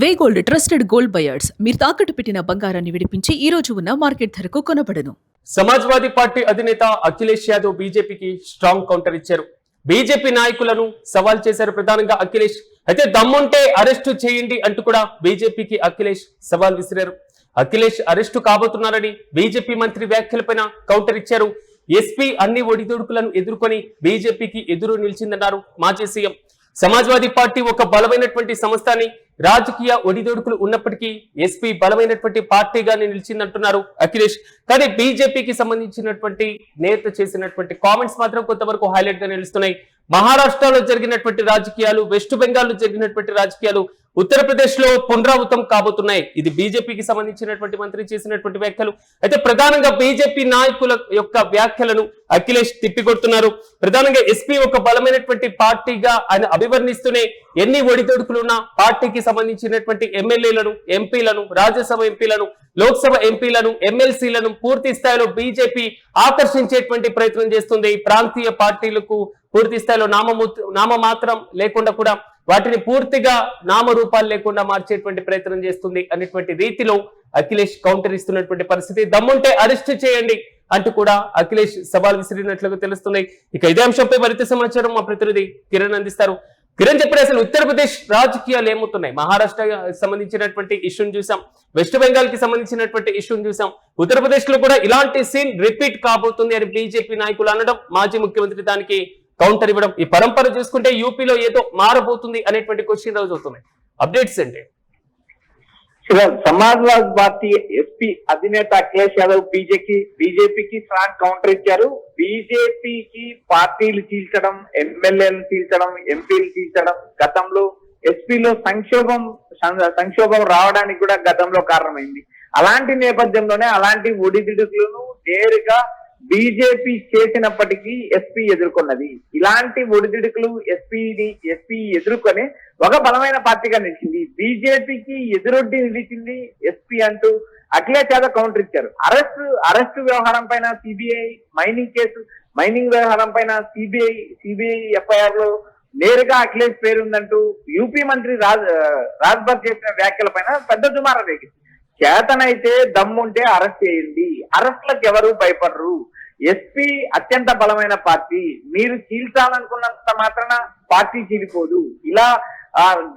వే gold trusted gold buyers మీరు తాకట్టు పెట్టిన బంగారాన్ని విడిపించి ఈ రోజు ఉన్న మార్కెట్ ధరకు కొనబడను. సమాజ్వాదీ పార్టీ అధినేత అఖిలేష్ యాదవ్ బీజేపీకి స్ట్రాంగ్ కౌంటర్ ఇచ్చారు. బీజేపీ నాయకులను సవాల్ చేశారు ప్రధానంగా అఖిలేష్. అయితే దమ్ముంటే అరెస్టు చేయండి అంటూ కూడా బీజేపీకి అఖిలేష్ సవాల్ విసిరారు. అఖిలేష్ అరెస్టు కాబోతున్నారని బీజేపీ మంత్రి వ్యాఖ్యలపైన కౌంటర్ ఇచ్చారు. ఎస్పీ అన్ని ఒడిదుడుకులను ఎదుర్కొని బీజేపీకి ఎదురు నిలిచిందన్నారు మాజీ సీఎం. సమాజ్వాదీ పార్టీ ఒక బలమైనటువంటి సంస్థ అని, రాజకీయ ఒడిదొడుకులు ఉన్నప్పటికీ ఎస్పీ బలమైనటువంటి పార్టీగానే నిలిచిందంటున్నారు అఖిలేష్. కానీ బీజేపీకి సంబంధించినటువంటి నేత చేసినటువంటి కామెంట్స్ మాత్రం కొంతవరకు హైలైట్ గా నిలుస్తున్నాయి. మహారాష్ట్రలో జరిగినటువంటి రాజకీయాలు, వెస్ట్ బెంగాల్లో జరిగినటువంటి రాజకీయాలు ఉత్తరప్రదేశ్ లో పునరావృతం కాబోతున్నాయి. ఇది బీజేపీకి సంబంధించినటువంటి మంత్రి చేసినటువంటి వ్యాఖ్యలు. అయితే ప్రధానంగా బీజేపీ నాయకుల యొక్క వ్యాఖ్యలను అఖిలేష్ తిప్పికొడుతున్నారు. ప్రధానంగా ఎస్పీ ఒక బలమైనటువంటి పార్టీగా ఆయన అభివర్ణిస్తూనే ఎన్ని ఒడిదొడుకులున్నా పార్టీకి సంబంధించినటువంటి ఎమ్మెల్యేలను, ఎంపీలను, రాజ్యసభ ఎంపీలను, లోక్సభ ఎంపీలను, ఎమ్మెల్సీలను పూర్తి స్థాయిలో బీజేపీ ఆకర్షించేటువంటి ప్రయత్నం చేస్తుంది. ప్రాంతీయ పార్టీలకు పూర్తి స్థాయిలో నామమాత్రం లేకుండా కూడా వాటిని పూర్తిగా నామరూపాలు లేకుండా మార్చేటువంటి ప్రయత్నం చేస్తుంది అనేటువంటి రీతిలో అఖిలేష్ కౌంటర్ ఇస్తున్నటువంటి పరిస్థితి. దమ్ముంటే అరెస్ట్ చేయండి అంటూ కూడా అఖిలేష్ సవాల్ విసిరినట్లుగా తెలుస్తున్నాయి. ఇక ఇదే అంశంపై మరింత సమాచారం మా ప్రతినిధి కిరణ్ అందిస్తారు. కిరణ్ చెప్పారు, అసలు ఉత్తరప్రదేశ్ రాజకీయాలు ఏమవుతున్నాయి? మహారాష్ట్ర సంబంధించినటువంటి ఇష్యూని చూసాం, వెస్ట్ బెంగాల్ కి సంబంధించినటువంటి ఇష్యూని చూసాం. ఉత్తరప్రదేశ్ లో కూడా ఇలాంటి సీన్ రిపీట్ కాబోతుంది అని బీజేపీ నాయకులు అనడం, మాజీ ముఖ్యమంత్రి దానికి కౌంటర్ ఇవ్వడం, ఈ పరంపర చూసుకుంటే యూపీలో ఏదో మారబోతుంది అనేటువంటి క్వశ్చన్ రోజు అవుతున్నాయి. అప్డేట్స్ ఏంటి? సమాజ్వాదీ పార్టీ ఎస్పీ అధినేత అఖిలేష్ యాదవ్ బీజేపీకి స్ట్రాంగ్ కౌంటర్ ఇచ్చారు. బీజేపీకి పార్టీలు చీల్చడం, ఎమ్మెల్యేలను చీల్చడం, ఎంపీలు చీల్చడం గతంలో ఎస్పీలో సంక్షోభం రావడానికి కూడా గతంలో కారణమైంది. అలాంటి నేపథ్యంలోనే అలాంటి ఒడిదుడుకులను నేరుగా బీజేపీ చేసినప్పటికీ ఎస్పీ ఎదుర్కొన్నది. ఇలాంటి ఒడిదుడుకులు ఎస్పీ ఎదుర్కొని ఒక బలమైన పార్టీగా నిలిచింది. బీజేపీకి ఎదురొడ్డి నిలిచింది ఎస్పీ అంటూ అఖిలేష్ యాదవ్ కౌంటర్ ఇచ్చారు. అరెస్టు వ్యవహారం పైన సిబిఐ మైనింగ్ వ్యవహారం పైన సిబిఐ ఎఫ్ఐఆర్ లో నేరుగా అఖిలేష్ పేరుందంటూ యూపీ మంత్రి రాజ్భర్ చేసిన వ్యాఖ్యల పైన పెద్ద దుమారం రేగింది. చేతనైతే దమ్ముంటే అరెస్ట్ చేయండి, అరెస్టులకు ఎవరు భయపడరు, ఎస్పీ అత్యంత బలమైన పార్టీ, మీరు చీల్చాలనుకున్నంత మాత్రాన పార్టీ చీలిపోదు. ఇలా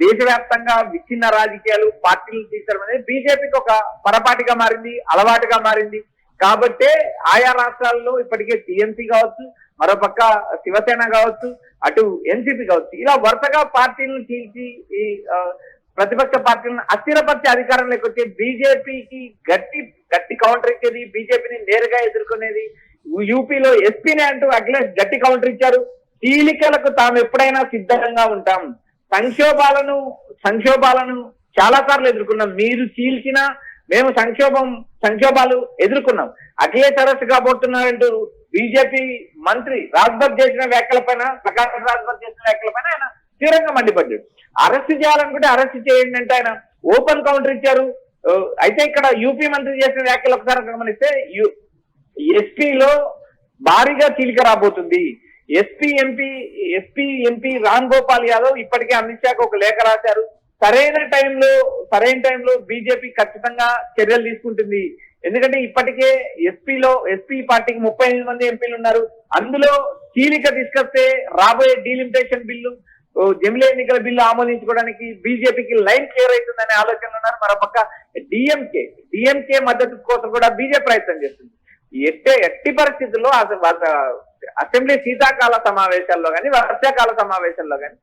దేశవ్యాప్తంగా విచ్ఛిన్న రాజకీయాలు, పార్టీలు చీల్చడం అనేది బీజేపీకి ఒక పొరపాటుగా మారింది, అలవాటుగా మారింది. కాబట్టే ఆయా రాష్ట్రాల్లో ఇప్పటికే టీఎంసీ కావచ్చు, మరోపక్క శివసేన కావచ్చు, అటు ఎన్సీపీ కావచ్చు, ఇలా వరుసగా పార్టీలను చీల్చి ఈ ప్రతిపక్ష పార్టీలను అస్థిరపరిచే అధికారంలోకి వచ్చే బీజేపీకి గట్టి కౌంటర్ ఇచ్చేది, బీజేపీని నేరుగా ఎదుర్కొనేది యూపీలో ఎస్పీనే అంటూ అఖిలేష్ గట్టి కౌంటర్ ఇచ్చారు. చీలికలకు తాము ఎప్పుడైనా సిద్ధంగా ఉంటాం, సంక్షోభాలను చాలా సార్లు ఎదుర్కొన్నాం, మీరు చీల్చినా మేము సంక్షోభాలు ఎదుర్కొన్నాం. అఖిలేష్ అరెస్ట్ కాబోతున్నారంటూ బీజేపీ మంత్రి రాజ్భర్ చేసిన వ్యాఖ్యలపైన, ప్రకాష్ రాజ్భర్ చేసిన వ్యాఖ్యలపైన ఆయన తీవ్రంగా మండిపడ్డాడు. అరెస్ట్ చేయాలనుకుంటే అరెస్ట్ చేయండి అంటే ఆయన ఓపెన్ కౌంటర్ ఇచ్చారు. అయితే ఇక్కడ యూపీ మంత్రి చేసిన వ్యాఖ్యలు ఒకసారి గమనిస్తే ఎస్పీలో భారీగా చీలిక రాబోతుంది. ఎస్పీ ఎంపీ రామ్ గోపాల్ యాదవ్ ఇప్పటికే అమిత్ షాకు ఒక లేఖ రాశారు. సరైన టైంలో బీజేపీ ఖచ్చితంగా చర్యలు తీసుకుంటుంది. ఎందుకంటే ఇప్పటికే ఎస్పీ పార్టీకి 38 మంది ఎంపీలు ఉన్నారు. అందులో చీలిక తీసుకొస్తే రాబోయే డీలిమిటేషన్ బిల్లు, జమిలీ ఎన్నికల బిల్లు ఆమోదించుకోవడానికి బీజేపీకి లైన్ క్లియర్ అవుతుందనే ఆలోచనలు ఉన్నారు. మరోపక్క డిఎంకే మద్దతు కోసం కూడా బీజేపీ ప్రయత్నం చేస్తుంది. ఎట్టి పరిస్థితుల్లో అసెంబ్లీ శీతాకాల సమావేశాల్లో కానీ, వర్షాకాల సమావేశాల్లో కానీ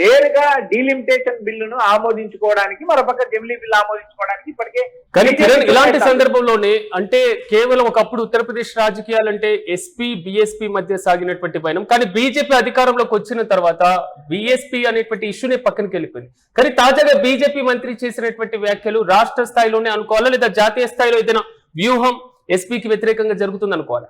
నేరుగా డీలిమిటేషన్ బిల్లును ఆమోదించుకోవడానికి, మరోపక్క జమిలీ బిల్లు ఆమోదించుకోవడానికి ఇప్పటికే. కానీ కిరణ్, ఇలాంటి సందర్భంలోనే అంటే కేవలం ఒకప్పుడు ఉత్తరప్రదేశ్ రాజకీయాలంటే ఎస్పీ బీఎస్పీ మధ్య సాగినటువంటి పయనం, కానీ బీజేపీ అధికారంలోకి వచ్చిన తర్వాత బీఎస్పీ అనేటువంటి ఇష్యూనే పక్కనకి వెళ్ళిపోయింది. కానీ తాజాగా బీజేపీ మంత్రి చేసినటువంటి వ్యాఖ్యలు రాష్ట్ర స్థాయిలోనే అనుకోవాలా, లేదా జాతీయ స్థాయిలో ఏదైనా వ్యూహం ఎస్పీకి వ్యతిరేకంగా జరుగుతుంది అనుకోవాలా?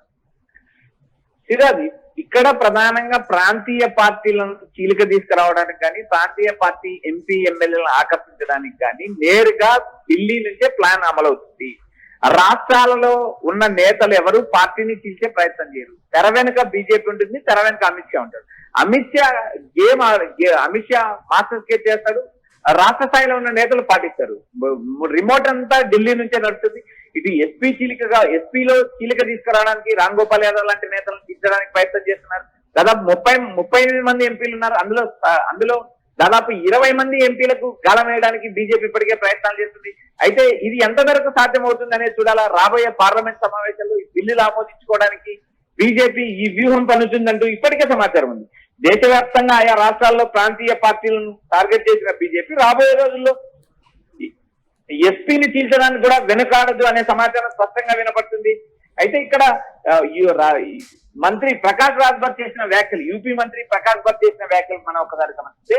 ఇక్కడ ప్రధానంగా ప్రాంతీయ పార్టీలను చీలిక తీసుకురావడానికి కానీ, ప్రాంతీయ పార్టీ ఎంపీ ఎమ్మెల్యేలను ఆకర్షించడానికి కానీ నేరుగా ఢిల్లీ నుంచే ప్లాన్ అమలవుతుంది. రాష్ట్రాలలో ఉన్న నేతలు ఎవరు పార్టీని చీల్చే ప్రయత్నం చేయరు. తెర వెనుక బీజేపీ ఉంటుంది, తెర వెనుక అమిత్ షా ఉంటాడు. అమిత్ షా మాస్టర్ స్కెచ్ చేస్తాడు. రాష్ట్ర స్థాయిలో ఉన్న నేతలు పాటిస్తారు. రిమోట్ అంతా ఢిల్లీ నుంచే నడుస్తుంది. ఇది ఎస్పీలో చీలిక తీసుకురావడానికి రామ్ గోపాల్ యాదవ్ లాంటి నేతలను తీర్చడానికి ప్రయత్నం చేస్తున్నారు. దాదాపు 38 మంది ఎంపీలు ఉన్నారు. అందులో దాదాపు 20 మంది ఎంపీలకు గాలం వేయడానికి బీజేపీ ఇప్పటికే ప్రయత్నాలు చేస్తుంది. అయితే ఇది ఎంత మేరకు సాధ్యమవుతుంది అనేది చూడాలా. రాబోయే పార్లమెంట్ సమావేశాల్లో ఈ బిల్లులు ఆమోదించుకోవడానికి బీజేపీ ఈ వ్యూహం పన్నుతుందంటూ ఇప్పటికే సమాచారం ఉంది. దేశవ్యాప్తంగా ఆయా రాష్ట్రాల్లో ప్రాంతీయ పార్టీలను టార్గెట్ చేసిన బీజేపీ రాబోయే రోజుల్లో ఎస్పీని చీల్చడానికి కూడా వెనుకాడదు అనే సమాచారం స్పష్టంగా వినపడుతుంది. అయితే ఇక్కడ మంత్రి ప్రకాష్ రాజ్ భట్ చేసిన వ్యాఖ్యలు, యూపీ మంత్రి ప్రకాష్ భట్ చేసిన వ్యాఖ్యలు మనం ఒకసారి గమనిస్తే,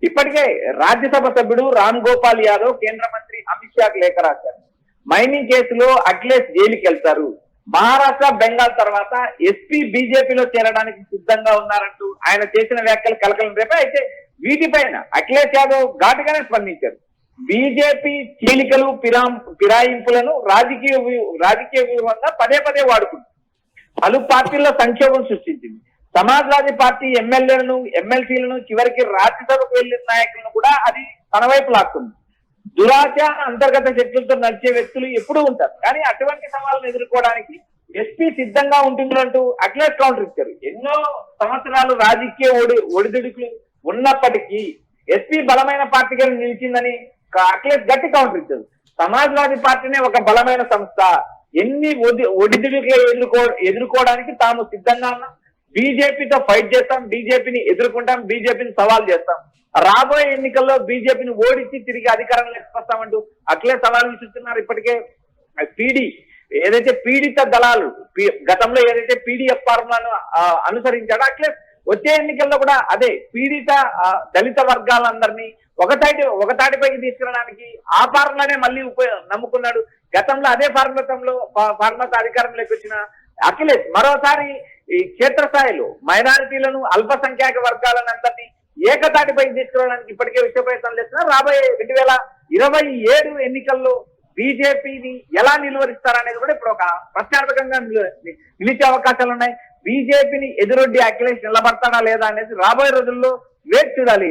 ఇప్పటికే రాజ్యసభ సభ్యుడు రామ్ గోపాల్ యాదవ్ కేంద్ర మంత్రి అమిత్ షాకి లేఖ రాశారు. మైనింగ్ కేసులో అఖిలేష్ జైలుకి వెళ్తారు, మహారాష్ట్ర బెంగాల్ తర్వాత ఎస్పీ బీజేపీలో చేరడానికి సిద్ధంగా ఉన్నారంటూ ఆయన చేసిన వ్యాఖ్యలు కలకలం రేపాయి. అయితే వీటిపైన అఖిలేష్ యాదవ్ ఘాటుగానే స్పందించారు. బీజేపీ చీలికలు ఫిరాయింపులను రాజకీయ వ్యూహంగా పదే పదే వాడుకుంది. పలు పార్టీల్లో సంక్షోభం సృష్టించింది. సమాజ్వాదీ పార్టీ ఎమ్మెల్యేలను ఎమ్మెల్సీలను చివరికి రాజ్యసభకు వెళ్లిన నాయకులను కూడా అది తన వైపు లాక్కుంది. దురాశ అంతర్గత శక్తులతో నడిచే వ్యక్తులు ఎప్పుడూ ఉంటారు. కానీ అటువంటి సవాళ్ళను ఎదుర్కోవడానికి ఎస్పీ సిద్ధంగా ఉంటుందంటూ అఖిలేష్ కౌంటర్ ఇచ్చారు. ఎన్నో సంవత్సరాలు రాజకీయ ఒడిదుడుకులు ఉన్నప్పటికీ ఎస్పీ బలమైన పార్టీగా నిలిచిందని అఖిలేష్ గట్టి కౌంటర్ ఇచ్చారు. సమాజ్వాదీ పార్టీనే ఒక బలమైన సంస్థ, ఎన్ని ఒడిదుడుకులు ఎదుర్కోవడానికి తాము సిద్ధంగా ఉన్నాం, బీజేపీతో ఫైట్ చేస్తాం, బీజేపీని ఎదుర్కొంటాం, బీజేపీని సవాల్ చేస్తాం, రాబోయే ఎన్నికల్లో బీజేపీని ఓడించి తిరిగి అధికారంలోకి వస్తామంటూ అఖిలేష్ సవాల్ విసురుతున్నారు. ఇప్పటికే ఏదైతే పీడిత దళాలు గతంలో ఏదైతే పీడీఎఫ్ ఫార్ములాను అనుసరించాడో అఖిలేష్ వచ్చే ఎన్నికల్లో కూడా అదే పీడిత దళిత వర్గాలందరినీ ఒకతాటిపైకి తీసుకురావడానికి ఆ ఫార్ములానే మళ్ళీ నమ్ముకున్నాడు. గతంలో అదే ఫార్ములాతో అధికారంలోకి వచ్చిన అఖిలేష్ మరోసారి ఈ క్షేత్రస్థాయిలో మైనారిటీలను అల్పసంఖ్యాక వర్గాలను అంతటి ఏకతాటిపైకి తీసుకురావడానికి ఇప్పటికే విశ్వ ప్రయత్నాలు చేస్తున్నారు. రాబోయే 2027 ఎన్నికల్లో బీజేపీని ఎలా నిలువరిస్తారనేది కూడా ఇప్పుడు ఒక ప్రశ్నార్థకంగా నిలిచే అవకాశాలు ఉన్నాయి. బీజేపీని ఎదురొడ్డి అఖిలేష్ నిలబడతాడా లేదా అనేది రాబోయే రోజుల్లో వేచి చూడాలి.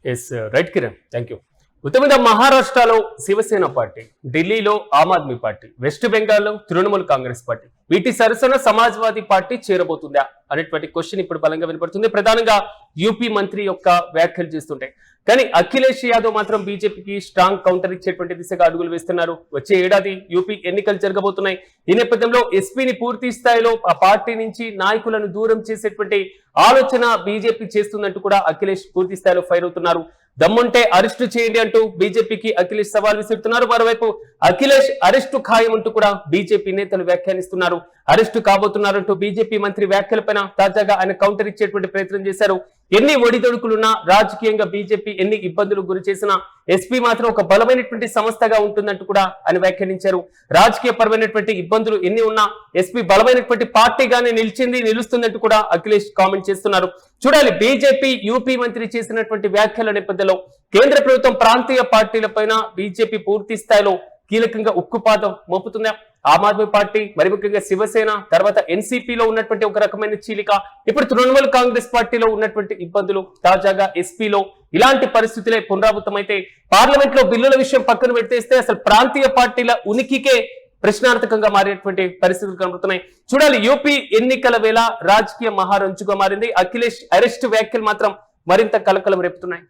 Yes right Kiran, thank you. ఉత్తమ మహారాష్ట్రలో శివసేన పార్టీ, ఢిల్లీలో ఆమ్ ఆద్మీ పార్టీ, వెస్ట్ బెంగాల్లో తృణమూల్ కాంగ్రెస్ పార్టీ, వీటి సరసన సమాజ్వాదీ పార్టీ చేరబోతుందా అనేటువంటి క్వశ్చన్ ఇప్పుడు బలంగా వినపడుతుంది. ప్రధానంగా యూపీ మంత్రి యొక్క వ్యాఖ్యలు చేస్తుంటాయి. కానీ అఖిలేష్ యాదవ్ మాత్రం బీజేపీకి స్ట్రాంగ్ కౌంటర్ ఇచ్చేటువంటి దిశగా అడుగులు వేస్తున్నారు. వచ్చే ఏడాది యూపీ ఎన్నికలు జరగబోతున్నాయి. ఈ నేపథ్యంలో ఎస్పీని పూర్తి స్థాయిలో ఆ పార్టీ నుంచి నాయకులను దూరం చేసేటువంటి ఆలోచన బీజేపీ చేస్తుందంటూ కూడా అఖిలేష్ పూర్తి స్థాయిలో ఫైర్ అవుతున్నారు. దమ్ముంటే అరెస్టు చేయండి అంటూ బీజేపీకి అఖిలేష్ సవాల్ విసురుతున్నారు. మరోవైపు అఖిలేష్ అరెస్టు ఖాయం అంటూ కూడా బీజేపీ నేతలు వ్యాఖ్యానిస్తున్నారు. అరెస్టు కాబోతున్నారంటూ బీజేపీ మంత్రి వ్యాఖ్యలపైన తాజాగా ఆయన కౌంటర్ ఇచ్చేటువంటి ప్రయత్నం చేశారు. ఎన్ని ఒడిదొడుకులున్నా, రాజకీయంగా బీజేపీ ఎన్ని ఇబ్బందులు గురి చేసినా ఎస్పీ మాత్రం ఒక బలమైనటువంటి సంస్థగా ఉంటుందంటూ కూడా ఆయన వ్యాఖ్యానించారు. రాజకీయ పరమైనటువంటి ఇబ్బందులు ఎన్ని ఉన్నా ఎస్పీ బలమైనటువంటి పార్టీగానే నిలుస్తుందంటూ కూడా అఖిలేష్ కామెంట్ చేస్తున్నారు. చూడాలి బీజేపీ యూపీ మంత్రి చేసినటువంటి వ్యాఖ్యల నేపథ్యంలో కేంద్ర ప్రభుత్వం ప్రాంతీయ పార్టీలపైన బీజేపీ పూర్తి స్థాయిలో కీలకంగా ఉక్కుపాదం మోపుతుందా? ఆమ్ ఆద్మీ పార్టీ, మరి ముఖ్యంగా శివసేన, తర్వాత ఎన్సీపీలో ఉన్నటువంటి ఒక రకమైన చీలిక, ఇప్పుడు తృణమూల్ కాంగ్రెస్ పార్టీలో ఉన్నటువంటి ఇబ్బందులు, తాజాగా ఎస్పీలో ఇలాంటి పరిస్థితులే పునరావృతమైతే పార్లమెంట్ లో బిల్లుల విషయం పక్కన పెట్టేస్తే అసలు ప్రాంతీయ పార్టీల ఉనికికే ప్రశ్నార్థకంగా మారేటువంటి పరిస్థితులు కనబడుతున్నాయి. చూడాలి, యూపీ ఎన్నికల వేళ రాజకీయ మహారంజుగా మారింది. అఖిలేష్ అరెస్ట్ వ్యాఖ్యలు మాత్రం మరింత కలకలం రేపుతున్నాయి.